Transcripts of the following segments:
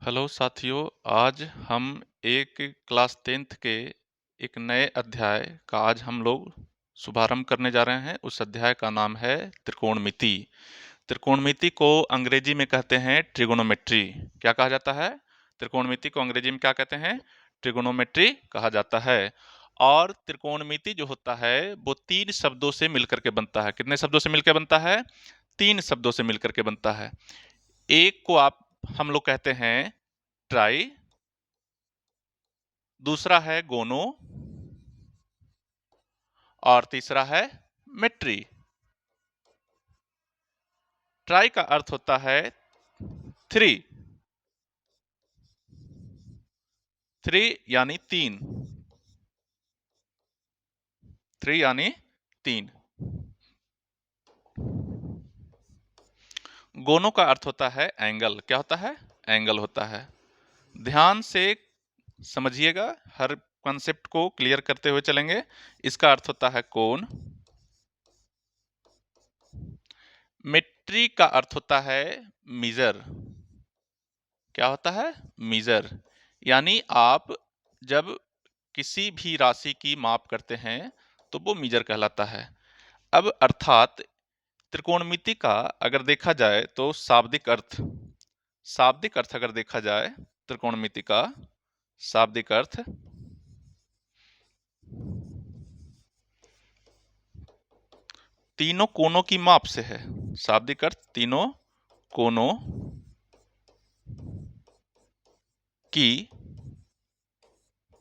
Hello साथियों, आज हम एक क्लास 10th के एक नए अध्याय का आज हम लोग शुभारंभ करने जा रहे हैं। उस अध्याय का नाम है त्रिकोणमिति। त्रिकोणमिति को अंग्रेजी में कहते हैं ट्रिगोनोमेट्री। क्या कहा जाता है? त्रिकोणमिति को अंग्रेजी में क्या कहते हैं? ट्रिगोनोमेट्री कहा जाता है। और त्रिकोणमिति जो होता है वो 3 शब्दों से मिलकर के बनता है। कितने शब्दों से मिलकर बनता है? 3 शब्दों से मिलकर के बनता है। एक को हम लोग कहते हैं ट्राई, दूसरा है गोनो और तीसरा है मेट्री। ट्राई का अर्थ होता है थ्री, थ्री यानी तीन, थ्री यानी तीन। गोनो का अर्थ होता है एंगल। क्या होता है? एंगल होता है। ध्यान से समझिएगा, हर कॉन्सेप्ट को क्लियर करते हुए चलेंगे। इसका अर्थ होता है कोण। मेट्री का अर्थ होता है मीजर। क्या होता है? मीजर। यानी आप जब किसी भी राशि की माप करते हैं तो वो मीजर कहलाता है। अब अर्थात त्रिकोणमिति का अगर देखा जाए तो शाब्दिक अर्थ अगर देखा जाए त्रिकोणमिति का शाब्दिक अर्थ तीनों कोनों की माप से है। शाब्दिक अर्थ तीनों कोनों की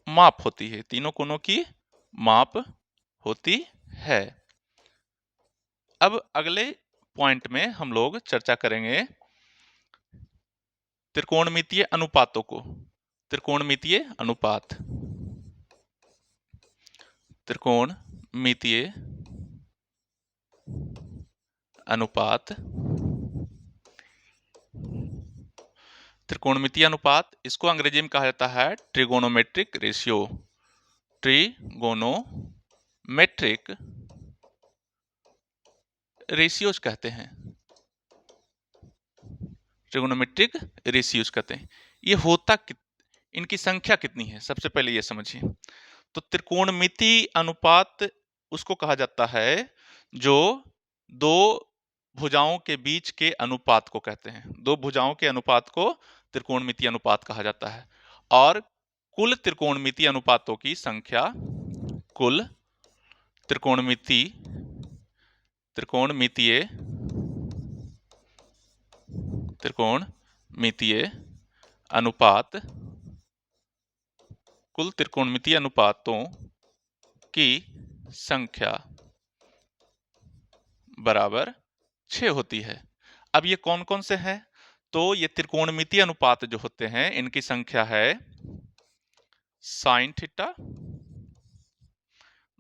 माप होती है। तीनों कोनों की माप होती है। अब अगले पॉइंट में हम लोग चर्चा करेंगे त्रिकोणमितीय अनुपातों को। त्रिकोणमितीय अनुपात, त्रिकोणमितीय अनुपात, त्रिकोणमितीय अनुपात, इसको अंग्रेजी में कहा जाता है ट्रिगोनोमेट्रिक रेशियो। ट्रिगोनोमेट्रिक रेशियोज कहते हैं। ट्रिगोनोमेट्रिक रेशियोज कहते हैं। ये इनकी संख्या कितनी है, सबसे पहले ये समझिए। तो त्रिकोणमिति अनुपात उसको कहा जाता है जो दो भुजाओं के बीच के अनुपात को कहते हैं। दो भुजाओं के अनुपात को त्रिकोणमिति अनुपात कहा जाता है। और कुल त्रिकोणमिति अनुपातों की संख्या, कुल त्रिकोणमितीय त्रिकोणमितीय अनुपात, कुल त्रिकोणमितीय अनुपातों की संख्या बराबर 6 होती है। अब ये कौन कौन से हैं? तो ये त्रिकोणमितीय अनुपात जो होते हैं इनकी संख्या है साइन थीटा,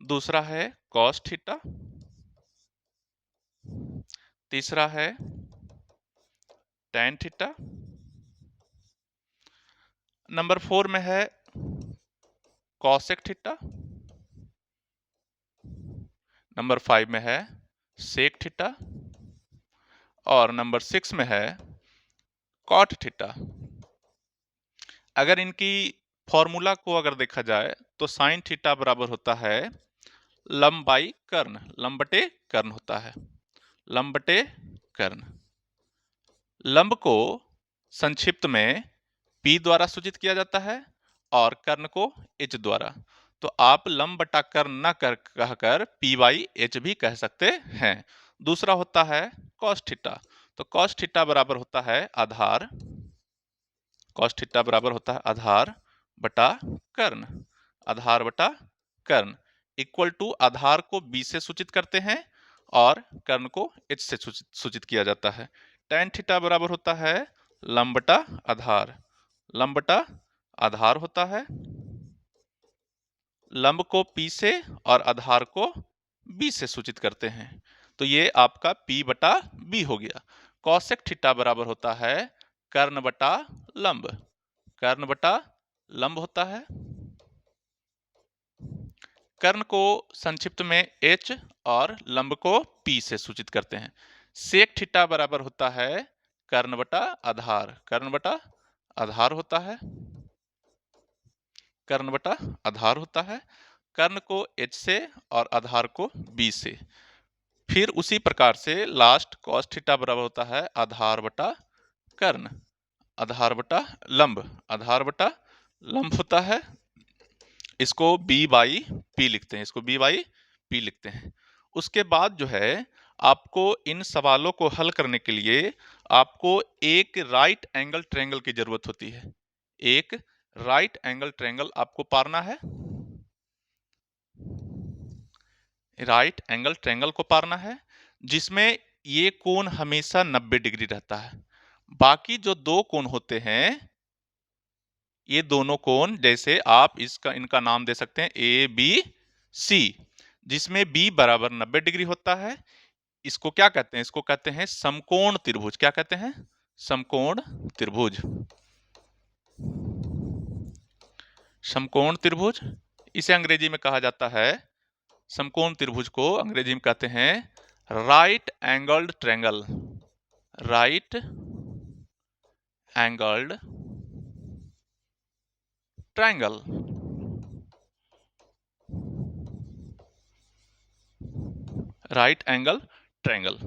दूसरा है कॉस थीटा, तीसरा है टैन थीटा, नंबर 4 में है कॉसेक थीटा, नंबर 5 में है सेक थीटा और नंबर 6 में है कॉट थीटा। अगर इनकी फॉर्मूला को अगर देखा जाए तो साइन थीटा बराबर होता है लंब बाई कर्ण, लंब बटे कर्ण होता है। लंब बटे कर्ण। लंब को संक्षिप्त में P द्वारा सूचित किया जाता है और कर्ण को H द्वारा। तो आप लंब बटा कर्ण न कहकर P बाई H भी कह सकते हैं। दूसरा होता है कॉस थीटा। तो कॉस थीटा बराबर होता है आधार, कॉस थीटा बराबर होता है आधार बटा कर्ण, आधार बटा कर्ण इक्वल टू आधार को B से सूचित करते हैं और कर्ण को H से सूचित किया जाता है। tan थीटा बराबर होता है लंब बटा आधार, लंब बटा आधार होता है। लंब को P से और आधार को B से सूचित करते हैं। तो ये आपका P बटा B हो गया। कॉसेक थीटा बराबर होता है कर्ण बटा लंब, कर्ण बटा लंब होता है। कर्ण को संक्षिप्त में H और लंब को P से सूचित करते हैं। सेक थीटा बराबर होता है कर्ण बटा आधार, कर्ण बटा आधार होता है, कर्ण बटा आधार होता है। कर्ण को h से और आधार को b से। फिर उसी प्रकार से लास्ट cos थीटा बराबर होता है आधार बटा कर्ण, आधार बटा लंब, आधार बटा लंब होता है। इसको b बाई p लिखते हैं, इसको b बाई p लिखते हैं। उसके बाद जो है आपको इन सवालों को हल करने के लिए आपको एक राइट एंगल ट्रायंगल की जरूरत होती है। एक राइट एंगल ट्रायंगल आपको पारना है, राइट एंगल ट्रायंगल को पारना है, जिसमें ये कोण हमेशा 90 डिग्री रहता है। बाकी जो दो कोण होते हैं, ये दोनों कोण जैसे आप इसका इनका नाम दे सकते हैं ए बी सी, जिसमें बी बराबर 90 डिग्री होता है। इसको क्या कहते हैं? इसको कहते हैं समकोण त्रिभुज। क्या कहते हैं? समकोण त्रिभुज। समकोण त्रिभुज इसे अंग्रेजी में कहा जाता है, समकोण त्रिभुज को अंग्रेजी में कहते हैं right angled triangle, right angled triangle. Right angle triangle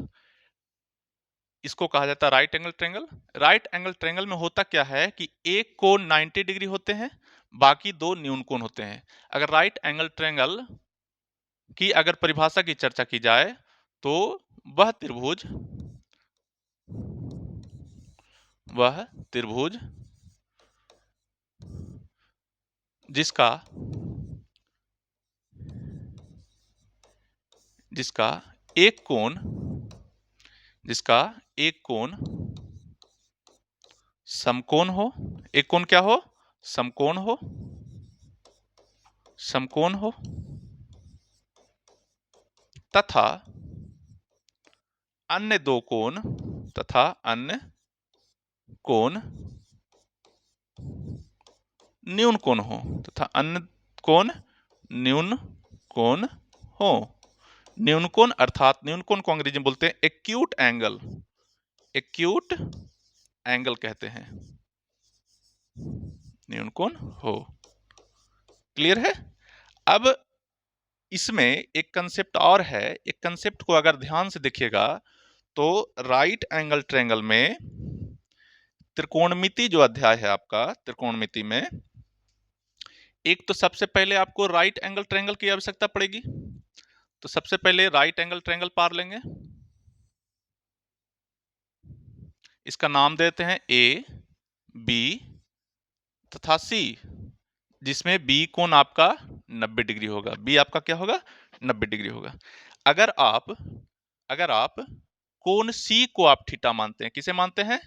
इसको कहा जाता है right angle triangle. Right angle triangle में होता क्या है कि एक कोण 90 डिग्री होते हैं, बाकी दो न्यून कोण होते हैं। अगर राइट एंगल ट्रायंगल की अगर परिभाषा की चर्चा की जाए तो वह त्रिभुज जिसका जिसका एक कोण समकोण हो, एक कोण क्या हो? समकोण हो, समकोण हो, तथा अन्य दो कोण न्यून कोण हो, तथा अन्य कोण न्यून कोण हो। न्यून कोण अर्थात न्यून कोण को अंग्रेजी में बोलते हैं एक्यूट एंगल, एक्यूट एंगल कहते हैं, न्यून कोण हो। क्लियर है? अब इसमें एक कंसेप्ट और है, एक कंसेप्ट को अगर ध्यान से देखिएगा तो राइट एंगल ट्रायंगल में त्रिकोणमिति जो अध्याय है आपका, त्रिकोणमिति में एक तो सबसे पहले आपको राइट एंगल ट्रायंगल की आवश्यकता पड़ेगी। तो सबसे पहले राइट एंगल ट्रायंगल पार लेंगे, इसका नाम देते हैं ए बी तथा सी, जिसमें बी कोण आपका 90 डिग्री होगा, बी आपका क्या होगा? 90 डिग्री होगा। अगर आप कोण सी को आप थीटा मानते हैं, किसे मानते हैं?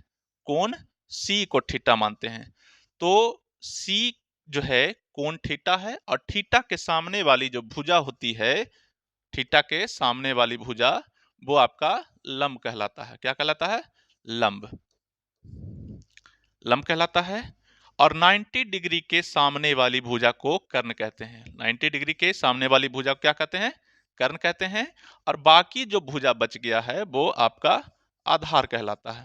कोण सी को थीटा मानते हैं, तो सी जो है कोण थीटा है, और थीटा के सामने वाली जो भुजा होती है, थीटा के सामने वाली भुजा, वो आपका लंब कहलाता है। क्या कहलाता है? लंब, लंब कहलाता है। और 90 डिग्री के सामने वाली भुजा को कर्ण कहते हैं। 90 डिग्री के सामने वाली भुजा को क्या कहते हैं? कर्ण कहते हैं। और बाकी जो भुजा बच गया है वो आपका आधार कहलाता है।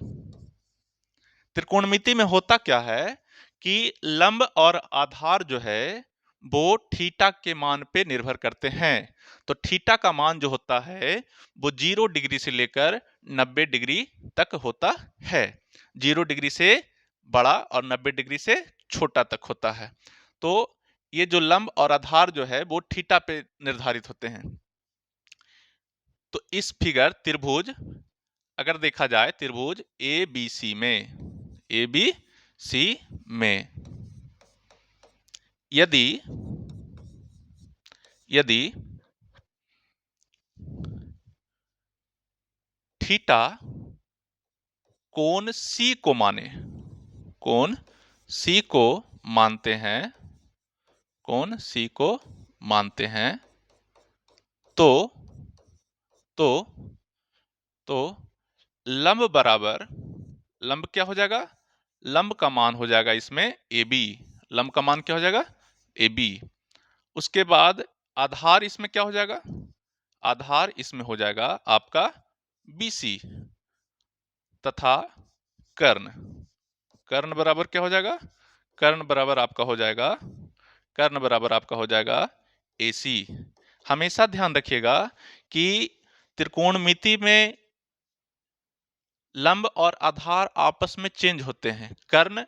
त्रिकोणमिति में होता क्या है कि लंब और आधार जो है वो थीटा के मान पे निर्भर करते हैं। तो थीटा का मान जो होता है वो 0 डिग्री से लेकर 90 डिग्री तक होता है। 0 डिग्री से बड़ा और 90 डिग्री से छोटा तक होता है। तो ये जो लंब और आधार जो है वो थीटा पे निर्धारित होते हैं। तो इस फिगर त्रिभुज अगर देखा जाए, त्रिभुज ए बी सी में यदि थीटा कोण सी को माने, कोण सी को मानते हैं, कोण सी को मानते हैं, तो लंब बराबर, लंब क्या हो जाएगा? लंब का मान हो जाएगा इसमें ए बी, लंब का मान क्या हो जाएगा? A B. उसके बाद आधार इसमें क्या हो जाएगा? आधार इसमें हो जाएगा आपका बी सी, तथा कर्ण, कर्ण बराबर क्या हो जाएगा? कर्ण बराबर आपका हो जाएगा, कर्ण बराबर आपका हो जाएगा AC। हमेशा ध्यान रखिएगा कि त्रिकोणमिति में लंब और आधार आपस में चेंज होते हैं, कर्ण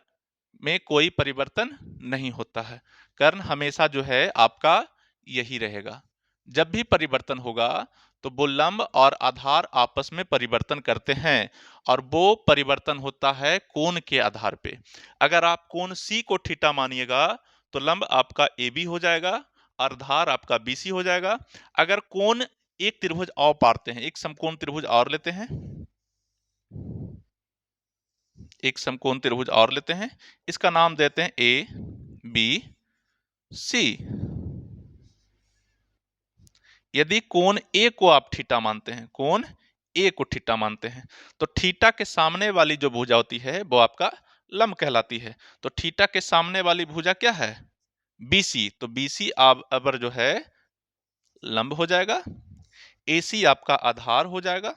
में कोई परिवर्तन नहीं होता है। कर्ण हमेशा जो है आपका यही रहेगा। जब भी परिवर्तन होगा तो वो लंब और आधार आपस में परिवर्तन करते हैं, और वो परिवर्तन होता है कोण के आधार पे। अगर आप कोण C को थीटा मानिएगा तो लंब आपका AB हो जाएगा और आधार आपका BC हो जाएगा। अगर कोण एक त्रिभुज और पाड़ते हैं, एक समकोण त्रिभुज और लेते हैं, एक समकोण त्रिभुज और लेते हैं, इसका नाम देते हैं ABC। यदि कोण A को आप थीटा मानते हैं, कोण A को थीटा मानते हैं, तो थीटा के सामने वाली जो भुजा होती है वो आपका लंब कहलाती है। तो थीटा के सामने वाली भुजा क्या है? BC। तो BC अब जो है लंब हो जाएगा, AC आपका आधार हो जाएगा,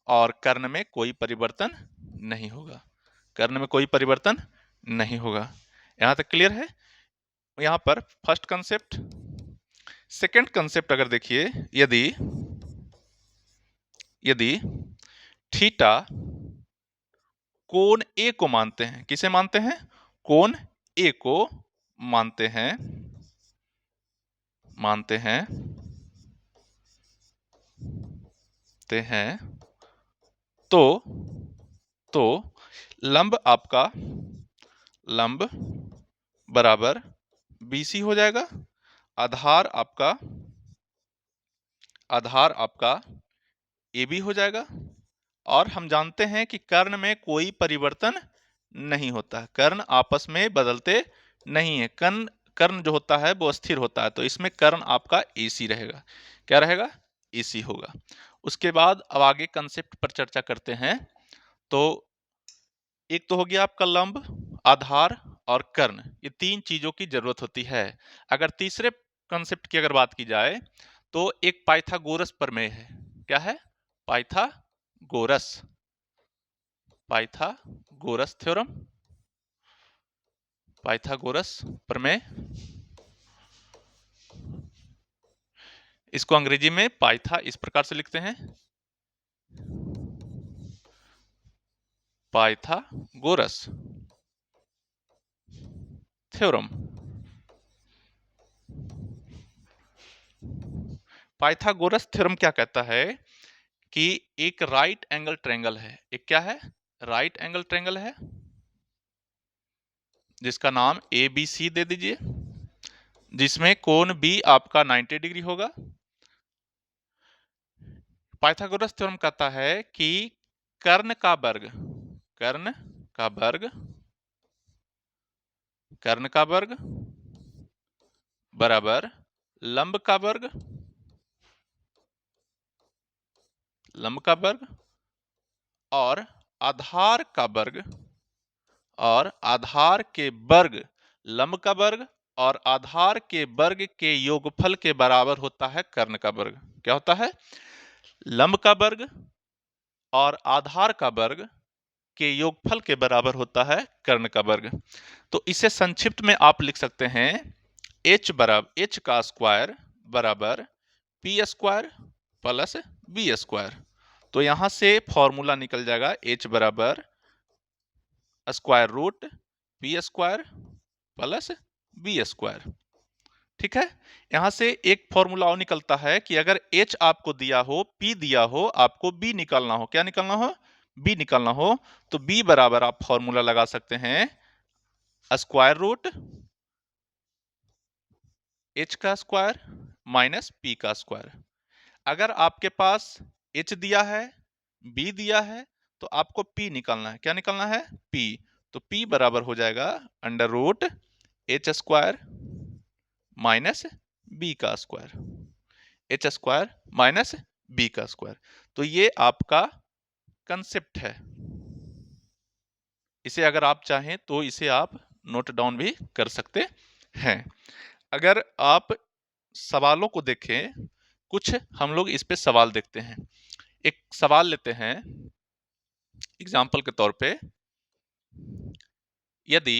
और कर्ण में कोई परिवर्तन नहीं होगा, कर्ण में कोई परिवर्तन नहीं होगा। यहां तक क्लियर है? यहां पर फर्स्ट कंसेप्ट। सेकंड कंसेप्ट अगर देखिए, यदि यदि थीटा कोण A को मानते हैं, किसे मानते हैं? कोण A को मानते हैं, मानते हैं तो तो लंब आपका, लंब बराबर BC हो जाएगा, आधार आपका, आधार आपका AB हो जाएगा, और हम जानते हैं कि कर्ण में कोई परिवर्तन नहीं होता, कर्ण आपस में बदलते नहीं है, कर्ण कर्ण जो होता है वो स्थिर होता है, तो इसमें कर्ण आपका AC रहेगा। क्या रहेगा? AC होगा। उसके बाद अब आगे कंसेप्ट पर चर्चा करते हैं। तो एक तो हो गया आपका लंब, आधार और कर्ण, ये तीन चीजों की जरूरत होती है। अगर तीसरे कंसेप्ट की अगर बात की जाए तो एक पाइथागोरस प्रमेय है। क्या है? पाइथागोरस, पाइथागोरस थ्योरम, पाइथागोरस प्रमेय। इसको अंग्रेजी में पाइथा इस प्रकार से लिखते हैं, पाइथागोरस थ्योरम। पाइथागोरस थ्योरम क्या कहता है कि एक राइट एंगल ट्रायंगल है, एक क्या है? राइट एंगल ट्रायंगल है, जिसका नाम ABC दे दीजिए, जिसमें कोण B आपका 90 डिग्री होगा। पाइथागोरस थ्योरम कहता है कि कर्ण का वर्ग, कर्ण का वर्ग, कर्ण का वर्ग बराबर लंब का वर्ग, लंब का वर्ग और आधार का वर्ग, और आधार के वर्ग, लंब का वर्ग और आधार के वर्ग के योगफल के बराबर होता है कर्ण का वर्ग। क्या होता है? लंब का वर्ग और आधार का वर्ग के योगफल के बराबर होता है कर्ण का वर्ग। तो इसे संक्षिप्त में आप लिख सकते हैं H का स्क्वायर बराबर P square plus B square. तो यहां से फॉर्मूला निकल जाएगा H बराबर square root P square plus B square. ठीक है? यहां से एक फॉर्मूला और निकलता है कि अगर H आपको दिया हो, P दिया हो, आपको B निकालना हो, क्या निकालना हो? B निकालना हो, तो B बराबर आप फॉर्मूला लगा सकते हैं स्क्वायर रूट H का स्क्वायर माइनस P का स्क्वायर। अगर आपके पास H दिया है, B दिया है, तो आपको P निकालना है। क्या निकालना है? P। तो P बराबर हो जाएगा under root H square minus B का square, H square minus B का स्क्वायर। तो ये आपका कंसेप्ट है। इसे अगर आप चाहें तो इसे आप नोट डाउन भी कर सकते हैं। अगर आप सवालों को देखें, कुछ हम लोग इस पे सवाल देखते हैं। एक सवाल लेते हैं एग्जाम्पल के तौर पे, यदि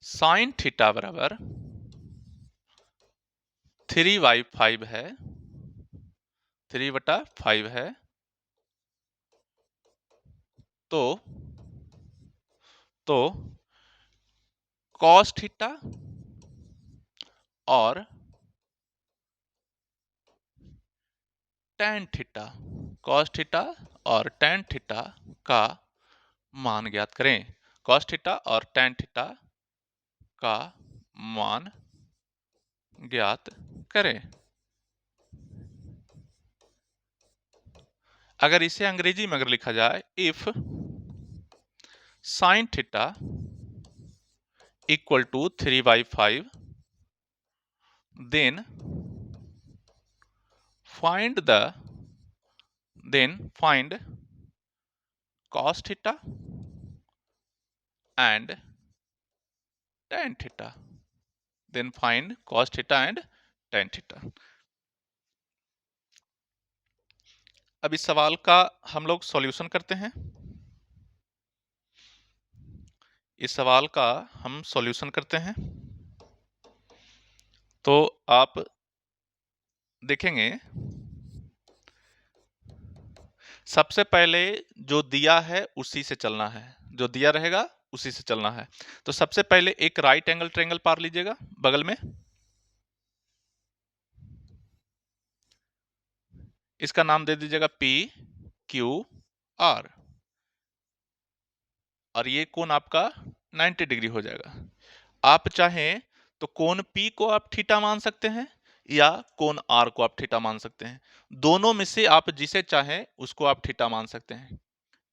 साइन थीटा बराबर 3/5 है, 3/5 है, तो कॉस थीटा और टैन थीटा, कॉस थीटा और टैन थीटा का मान ज्ञात करें। कॉस थीटा और टैन थीटा का मान ज्ञात करें। अगर इसे अंग्रेजी में अगर लिखा जाए, if sine theta equal to 3/5, then find cos theta and tan theta, then find cos theta and tan theta। अब इस सवाल का हम लोग सॉल्यूशन करते हैं। इस सवाल का हम सॉल्यूशन करते हैं, तो आप देखेंगे सबसे पहले जो दिया है उसी से चलना है, जो दिया रहेगा उसी से चलना है। तो सबसे पहले एक राइट एंगल ट्रायंगल पार लीजिएगा बगल में, इसका नाम दे दीजिएगा पी क्यू आर, और ये कोण आपका 90 डिग्री हो जाएगा। आप चाहें तो कोण P को आप थीटा मान सकते हैं या कोण R को आप थीटा मान सकते हैं। दोनों में से आप जिसे चाहें उसको आप थीटा मान सकते हैं।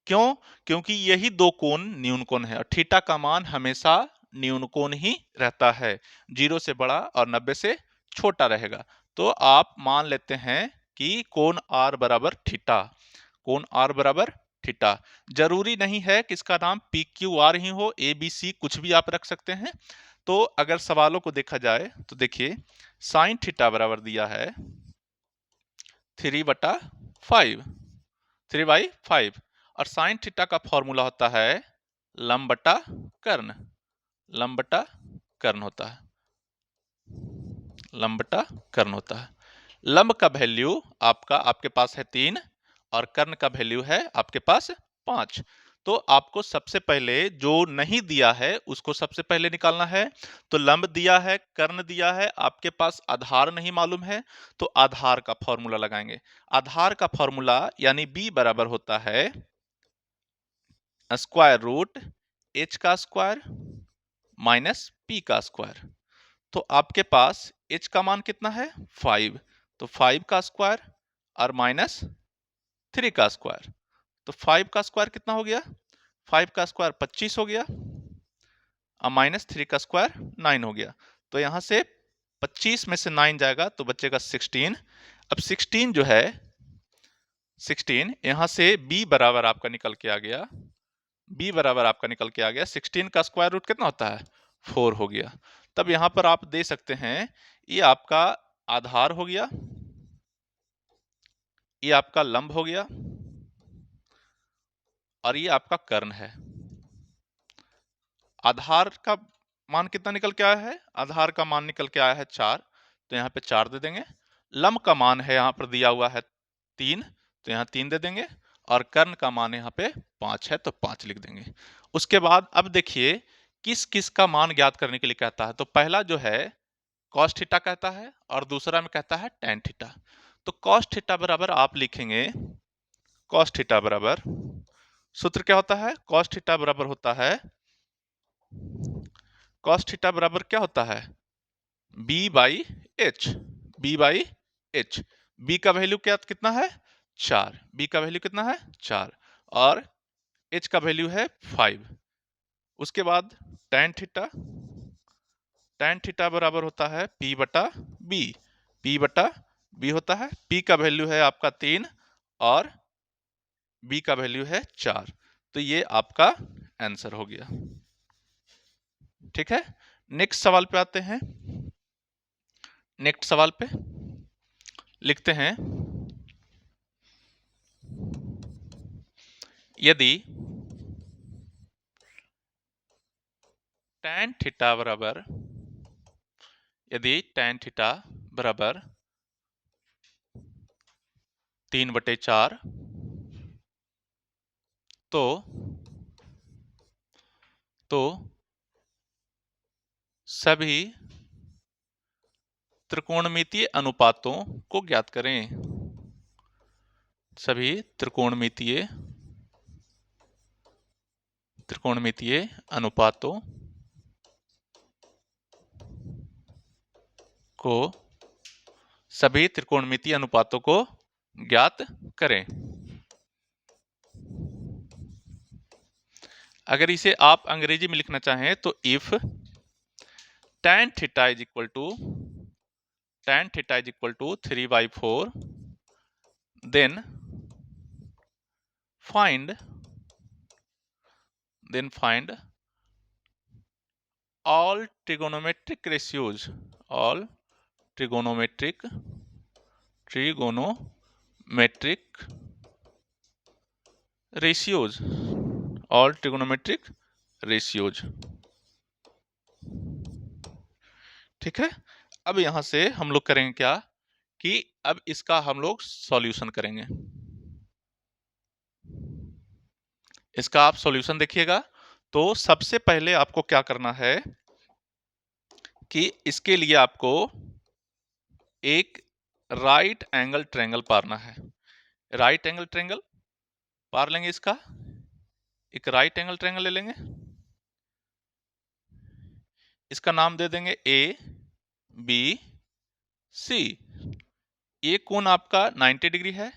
क्यों? क्योंकि यही दो कोण न्यून कोण है और थीटा का मान हमेशा न्यून कोण ही रहता है, 0 से बड़ा और 90 से छोटा रहेगा। तो आप मान लेते हैं कि कोण R बराबर थीटा, कोण R बराबर थीटा। जरूरी नहीं है कि इसका नाम PQR ही हो, ABC कुछ भी आप रख सकते हैं। तो अगर सवालों को देखा जाए तो देखिए साइन थीटा बराबर दिया है 3/5, 3/5, और साइन थीटा का फॉर्मूला होता है लंब बटा कर्ण, लंब बटा कर्ण होता है, लंब बटा कर्ण होता है। लंब का वैल्यू आपके पास है 3 और कर्ण का वैल्यू है आपके पास 5। तो आपको सबसे पहले जो नहीं दिया है उसको सबसे पहले निकालना है। तो लंब दिया है, कर्ण दिया है, आपके पास आधार नहीं मालूम है, तो आधार का फॉर्मूला लगाएंगे। आधार का फॉर्मूला यानी b बराबर होता है स्क्वायर रूट h का स्क्वायर माइनस p का स्क्वायर। तो आपके पास h का मान कितना है 5, तो 5 का स्क्वायर और माइनस 3 का स्क्वायर। तो 5 का स्क्वायर कितना हो गया, 5 का स्क्वायर 25 हो गया और माइनस 3 का स्क्वायर 9 हो गया। तो यहां से 25 में से 9 जाएगा तो बचेगा 16। अब 16 जो है 16 यहां से b बराबर आपका निकल के आ गया, b बराबर आपका निकल के आ गया 16 का स्क्वायर रूट कितना होता है 4 हो गया। तब यहां पर आप दे सकते हैं ये आपका आधार हो गया, ये आपका लंब हो गया और ये आपका कर्ण है। आधार का मान कितना निकल के आया है, आधार का मान निकल के आया है 4, तो यहाँ पे 4 दे देंगे। लंब का मान है यहाँ पर दिया हुआ है 3, तो यहाँ 3 दे देंगे और कर्ण का मान यहाँ पे 5 है तो 5 लिख देंगे। उसके बाद अब देखिए किस किस का मान ज्ञात करने के लिए कहता है। तो पहला जो है कॉस थीटा कहता है और दूसरा में कहता है टैन थीटा। तो कॉस थीटा बराबर आप लिखेंगे, कॉस थीटा बराबर सूत्र क्या होता है, कॉस थीटा बराबर होता है, कॉस थीटा बराबर क्या होता है b by H, b by H. b का वैल्यू क्या कितना है 4, b का वैल्यू कितना है 4 और h का वैल्यू है 5। उसके बाद tan थीटा, tan थीटा बराबर होता है p बटा b, p बटा b होता है। p का वैल्यू है आपका 3 और b का वैल्यू है 4। तो ये आपका आंसर हो गया। ठीक है, नेक्स्ट सवाल पे आते हैं। नेक्स्ट सवाल पे लिखते हैं, यदि tan थीटा बराबर, यदि tan थीटा बराबर 3/4 तो सभी त्रिकोणमितीय अनुपातों को ज्ञात करें। सभी त्रिकोणमितीय अनुपातों को सभी त्रिकोणमितीय अनुपातों को ज्ञात करें। अगर इसे आप अंग्रेजी में लिखना चाहें तो if tan theta is equal to 3/4 then find all trigonometric ratios, all trigonometric ratios, all trigonometric ratios। ठीक है, अब यहां से हम लोग करेंगे क्या कि अब इसका हम लोग सॉल्यूशन करेंगे। इसका आप सॉल्यूशन देखिएगा तो सबसे पहले आपको क्या करना है कि इसके लिए आपको एक राइट एंगल ट्रायंगल पारना है। राइट एंगल ट्रायंगल पार लेंगे, इसका एक राइट एंगल ट्रायंगल ले लेंगे, इसका नाम दे देंगे ए बी सी। ये कोण आपका 90 डिग्री है,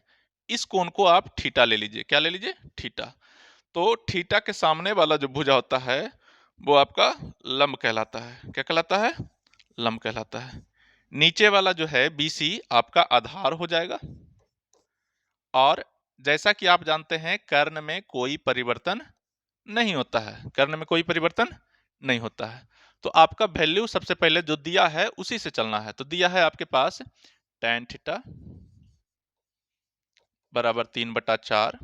इस कोण को आप थीटा ले लीजिए। क्या ले लीजिए? थीटा। तो थीटा के सामने वाला जो भुजा होता है वो आपका लंब कहलाता है। क्या कहलाता है? लंब कहलाता है। नीचे वाला जो है BC आपका आधार हो जाएगा। और जैसा कि आप जानते हैं कर्ण में कोई परिवर्तन नहीं होता है, कर्ण में कोई परिवर्तन नहीं होता है। तो आपका वैल्यू सबसे पहले जो दिया है उसी से चलना है। तो दिया है आपके पास tan थीटा बराबर 3/4,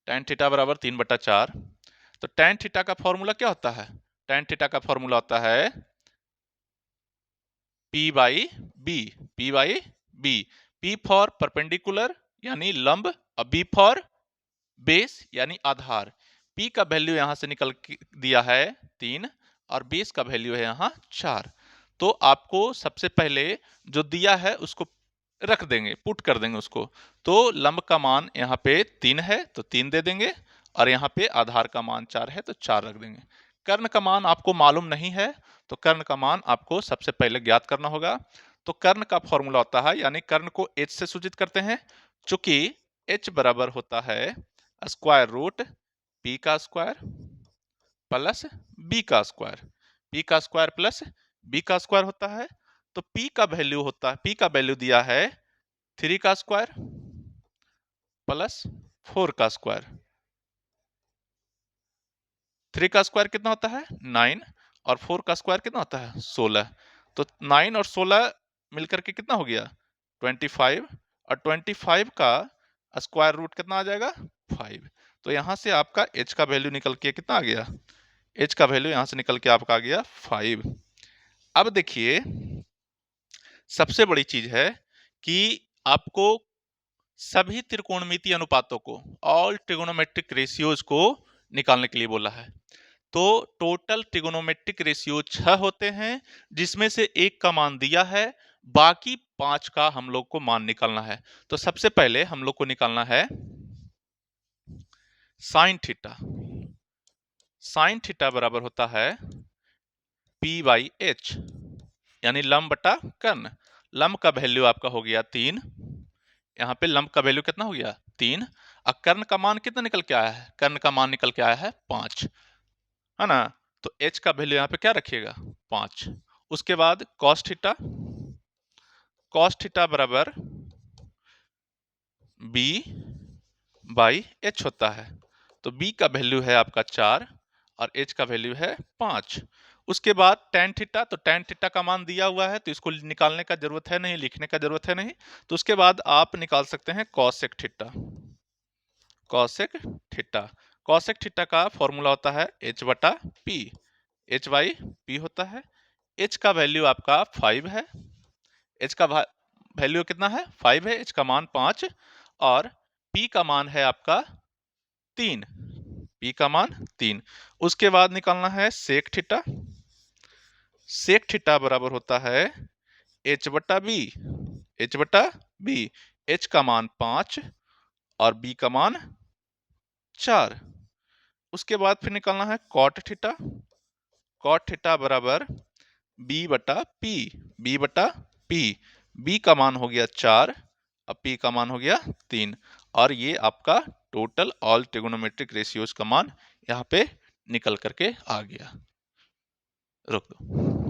tan थीटा बराबर 3/4। तो tan थीटा का फॉर्मूला क्या होता है? tan थीटा का फॉर्मूला होता है P/B। P/B, P for perpendicular यानी लंब और B फॉर बेस यानी आधार। P का वैल्यू यहां से निकल दिया है 3 और बेस का वैल्यू है यहां 4। तो आपको सबसे पहले जो दिया है उसको रख देंगे, पुट कर देंगे उसको। तो लंब का मान यहाँ पे 3 है तो 3 दे देंगे और यहाँ पे आधार का मान 4 है तो 4 रख देंगे। कर्ण का मान आपको मालूम नहीं है तो कर्ण का मान आपको सबसे पहले ज्ञात करना होगा। तो कर्ण का फॉर्मूला होता है, यानी कर्ण को h से सूचित करते हैं, चूंकि h बराबर होता है स्क्वायर रूट p का स्क्वायर प्लस b का स्क्वायर। p का स्क्वायर प्लस b का स्क्वायर होता है। तो p का वैल्यू होता है, p का वैल्यू दिया है 3 का स्क्वायर प्लस 4 का स्क्वायर। 3 का स्क्वायर कितना होता है? 9 और 4 का स्क्वायर कितना होता है? 16। तो 9 और 16 मिलकर के कितना हो गया? 25। और 25 का स्क्वायर रूट कितना आ जाएगा? 5। तो यहां से आपका h का वैल्यू निकल के कितना आ गया? h का वैल्यू यहां से निकल के आपका आ गया 5। अब देखिए सबसे बड़ी चीज है कि आपको सभी त्रिकोणमितीय अनुपातों को, ऑल ट्रिगोनोमेट्रिक रेशियोज को निकालने के लिए बोला है। तो टोटल ट्रिगोनोमेट्रिक रेशियो 6 होते हैं, जिसमें से एक का मान दिया है, बाकी 5 का हम लोग को मान निकालना है। तो सबसे पहले हम लोग को निकालना है साइन थीटा। साइन थीटा बराबर होता है P/H, यानी लंब बटा कर्ण। लंब का वैल्यू आपका हो गया 3। यहाँ पे लंब का वैल्यू कितना हो गया? 3। और कर्ण का मान कितना निकल के आया है? कर्ण का मान निकल के आया है 5, है ना? तो h का वैल्यू यहाँ पे क्या रखिएगा? 5। उसके बाद cos थीटा, cos थीटा बराबर B/H होता है। तो B का वैल्यू है आपका 4 और h का वैल्यू है 5। उसके बाद tan थीटा, तो tan थीटा का मान दिया हुआ है तो इसको निकालने का जरूरत है नहीं, लिखने का जरूरत है नहीं। तो उसके बाद आप निकाल सकते हैं cosec theta. cosec theta, cosec theta का फॉर्मूला होता है h/p। h बाई p होता है। h का वैल्यू आपका 5 है, h का वैल्यू कितना है 5 है, h का मान 5 और p का मान है आपका 3, p का मान 3। उसके बाद निकालना है सेक थीटा। सेक थीटा बराबर होता है h बटा बी, h बटा बी। h का मान 5 और b का मान 4। उसके बाद फिर निकालना है कॉट थीटा। कॉट थीटा बराबर b बटा p, b बटा p। b का मान हो गया 4 और p का मान हो गया 3 और ये आपका टोटल ऑल ट्रिगोनोमेट्रिक रेशियोज का मान यहाँ पे निकल करके आ गया। रुक दो।